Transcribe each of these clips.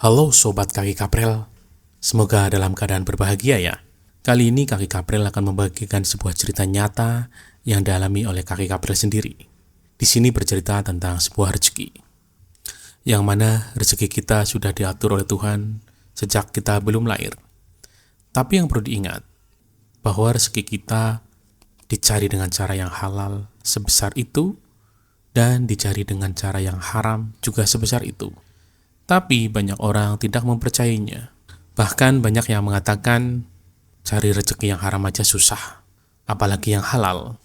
Halo Sobat Kaki Kaprel, semoga dalam keadaan berbahagia ya. Kali ini Kaki Kaprel akan membagikan sebuah cerita nyata yang dialami oleh Kaki Kaprel sendiri. Di sini bercerita tentang sebuah rezeki, yang mana rezeki kita sudah diatur oleh Tuhan sejak kita belum lahir. Tapi yang perlu diingat, bahwa rezeki kita dicari dengan cara yang halal sebesar itu, dan dicari dengan cara yang haram juga sebesar itu. Tapi banyak orang tidak mempercayainya. Bahkan banyak yang mengatakan cari rezeki yang haram aja susah, apalagi yang halal.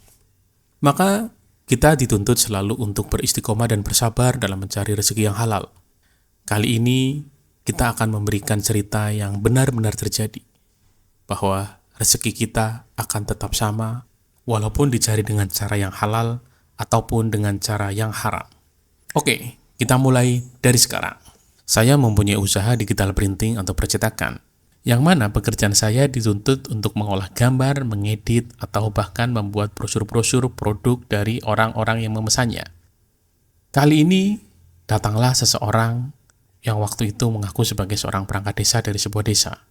Maka kita dituntut selalu untuk beristiqomah dan bersabar dalam mencari rezeki yang halal. Kali ini kita akan memberikan cerita yang benar-benar terjadi, bahwa rezeki kita akan tetap sama walaupun dicari dengan cara yang halal ataupun dengan cara yang haram. Oke, kita mulai dari sekarang. Saya mempunyai usaha digital printing atau percetakan, yang mana pekerjaan saya dituntut untuk mengolah gambar, mengedit, atau bahkan membuat brosur-brosur produk dari orang-orang yang memesannya. Kali ini, datanglah seseorang yang waktu itu mengaku sebagai seorang perangkat desa dari sebuah desa.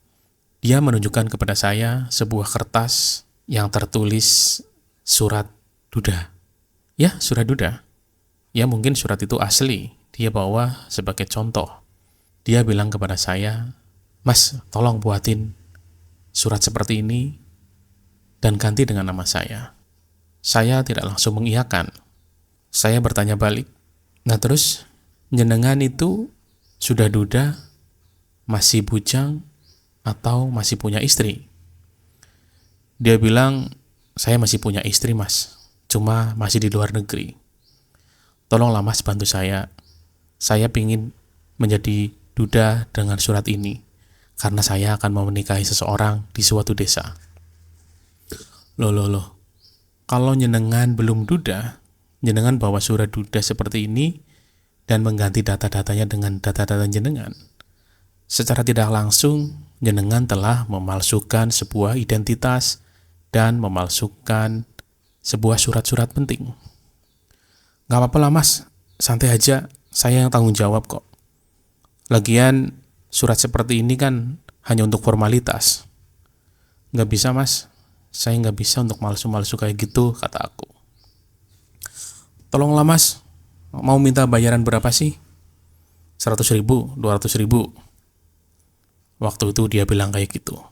Dia menunjukkan kepada saya sebuah kertas yang tertulis surat duda. Ya, surat duda. Ya, mungkin surat itu asli. Dia bawa sebagai contoh. Dia bilang kepada saya, "Mas, tolong buatin surat seperti ini dan ganti dengan nama saya." Saya tidak langsung mengiyakan. Saya bertanya balik, "Nah terus, jenengan itu sudah duda, masih bujang, atau masih punya istri?" Dia bilang, "Saya masih punya istri, Mas. Cuma masih di luar negeri. Tolonglah Mas bantu saya. Saya pingin menjadi duda dengan surat ini, karena saya akan mau menikahi seseorang di suatu desa." Loh. Kalau jenengan belum duda, jenengan bawa surat duda seperti ini dan mengganti data-datanya dengan data-data jenengan. Secara tidak langsung, jenengan telah memalsukan sebuah identitas dan memalsukan sebuah surat-surat penting. "Gak apa-apa lah Mas, santai aja, saya yang tanggung jawab kok. Lagian surat seperti ini kan hanya untuk formalitas." "Gak bisa Mas, saya gak bisa untuk malsu-malsu kayak gitu," kata aku. "Tolonglah Mas, mau minta bayaran berapa sih? 100.000, 200.000. Waktu itu dia bilang kayak gitu.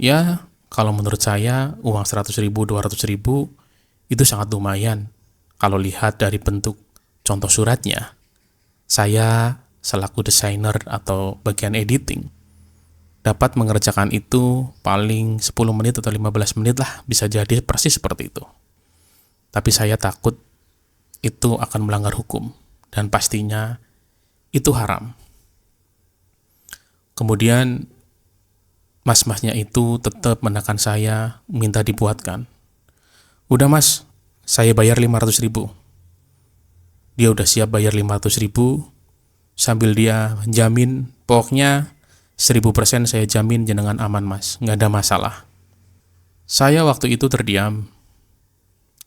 Ya, kalau menurut saya uang 100.000, 200.000 itu sangat lumayan. Kalau lihat dari bentuk contoh suratnya, saya selaku desainer atau bagian editing dapat mengerjakan itu paling 10 menit atau 15 menit lah, bisa jadi persis seperti itu. Tapi saya takut itu akan melanggar hukum dan pastinya itu haram." Kemudian mas-masnya itu tetap menekan saya minta dibuatkan. "Udah Mas, saya bayar 500.000. Dia udah siap bayar 500.000 sambil dia jamin, "Pokoknya 1000% saya jamin jenengan aman Mas, nggak ada masalah." Saya waktu itu terdiam.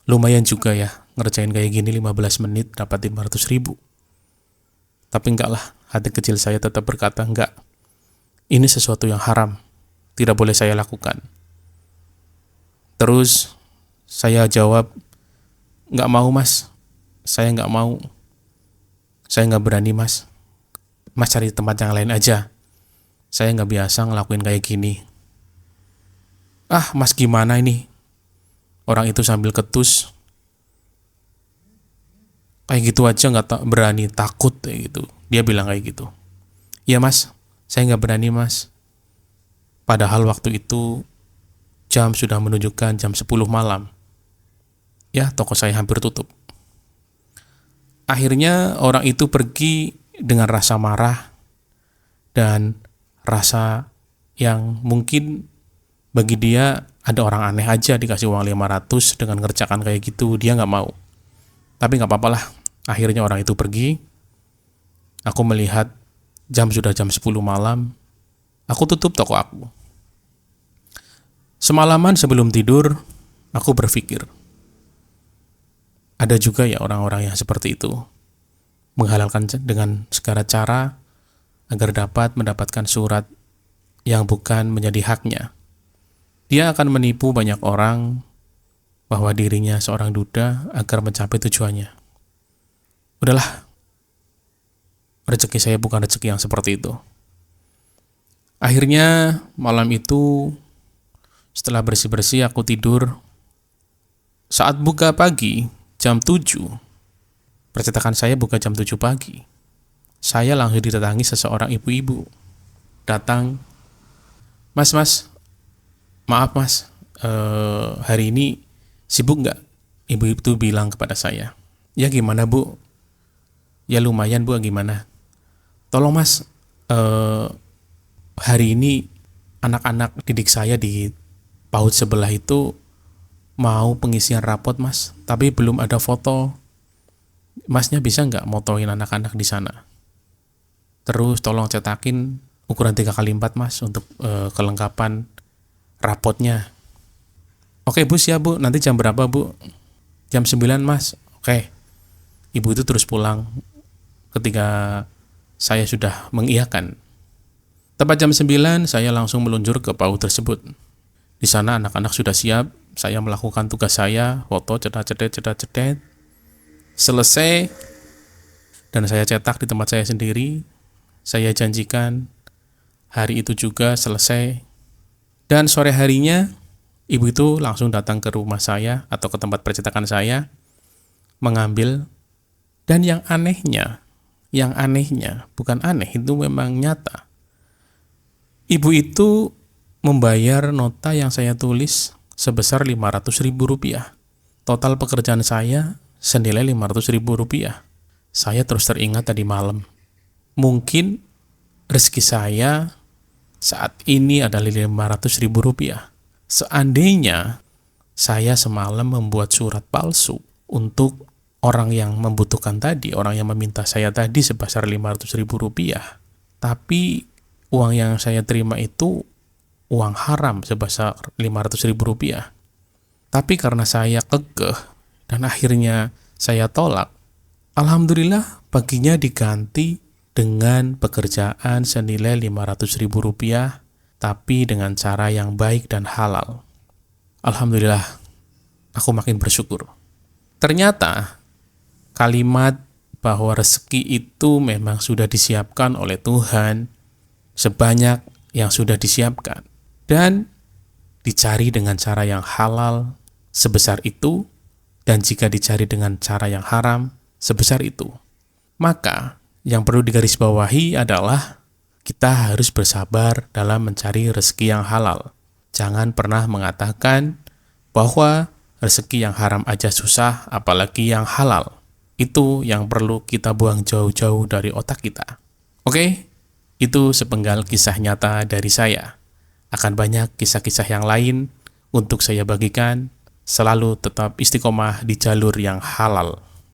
Lumayan juga ya, ngerjain kayak gini 15 menit dapat 500.000. Tapi enggak lah, hati kecil saya tetap berkata, "Enggak, ini sesuatu yang haram, tidak boleh saya lakukan." Terus saya jawab, "Nggak mau Mas, saya nggak mau. Saya nggak berani Mas. Mas cari tempat yang lain aja. Saya nggak biasa ngelakuin kayak gini." "Ah Mas, gimana ini?" Orang itu sambil ketus. "Kayak gitu aja nggak berani, takut," kayak gitu. Dia bilang kayak gitu. "Iya Mas, saya nggak berani Mas." Padahal waktu itu jam sudah menunjukkan jam 10 malam. Ya, toko saya hampir tutup. Akhirnya orang itu pergi dengan rasa marah dan rasa yang mungkin bagi dia ada orang aneh aja dikasih uang 500 dengan ngerjakan kayak gitu, dia nggak mau. Tapi nggak apa-apa lah, akhirnya orang itu pergi. Aku melihat sudah jam 10 malam, aku tutup toko aku. Semalaman sebelum tidur, aku berpikir, ada juga ya orang-orang yang seperti itu, menghalalkan dengan segala cara agar dapat mendapatkan surat yang bukan menjadi haknya. Dia akan menipu banyak orang bahwa dirinya seorang duda agar mencapai tujuannya. Udahlah, rezeki saya bukan rezeki yang seperti itu. Akhirnya malam itu setelah bersih-bersih aku tidur. Saat buka pagi jam 7, percetakan saya buka jam 7 pagi. Saya langsung didatangi seseorang ibu-ibu. Datang, Mas, maaf mas, hari ini sibuk nggak? Ibu itu bilang kepada saya. Ya gimana bu? Ya lumayan bu, gimana? Tolong mas, hari ini anak-anak didik saya di PAUD sebelah itu mau pengisian rapot mas, tapi belum ada foto. Masnya bisa nggak motoin anak-anak di sana? Terus tolong cetakin ukuran 3x4 mas untuk kelengkapan rapotnya. Oke bu, siap bu, nanti jam berapa bu? Jam 9 mas. Oke. Ibu itu terus pulang ketika saya sudah mengiyakan. Tepat jam 9 saya langsung meluncur ke PAUD tersebut. Di sana anak-anak sudah siap, saya melakukan tugas saya, foto, cetak. Selesai, dan saya cetak di tempat saya sendiri. Saya janjikan hari itu juga selesai. Dan sore harinya, ibu itu langsung datang ke rumah saya atau ke tempat percetakan saya, mengambil. Dan yang anehnya, bukan aneh, itu memang nyata. Ibu itu membayar nota yang saya tulis sebesar Rp500.000. Total pekerjaan saya senilai Rp500.000. Saya terus teringat tadi malam. Mungkin rezeki saya saat ini adalah Rp500.000. Seandainya saya semalam membuat surat palsu untuk orang yang membutuhkan tadi, orang yang meminta saya tadi sebesar Rp500.000, tapi uang yang saya terima itu uang haram sebesar Rp500.000. Tapi karena saya kekeh dan akhirnya saya tolak, alhamdulillah paginya diganti dengan pekerjaan senilai Rp500.000, tapi dengan cara yang baik dan halal. Alhamdulillah, aku makin bersyukur. Ternyata kalimat bahwa rezeki itu memang sudah disiapkan oleh Tuhan sebanyak yang sudah disiapkan dan dicari dengan cara yang halal sebesar itu, dan jika dicari dengan cara yang haram sebesar itu. Maka yang perlu digarisbawahi adalah kita harus bersabar dalam mencari rezeki yang halal. Jangan pernah mengatakan bahwa rezeki yang haram aja susah, apalagi yang halal. Itu yang perlu kita buang jauh-jauh dari otak kita. Oke, itu sepenggal kisah nyata dari saya. Akan banyak kisah-kisah yang lain untuk saya bagikan. Selalu tetap istiqomah di jalur yang halal.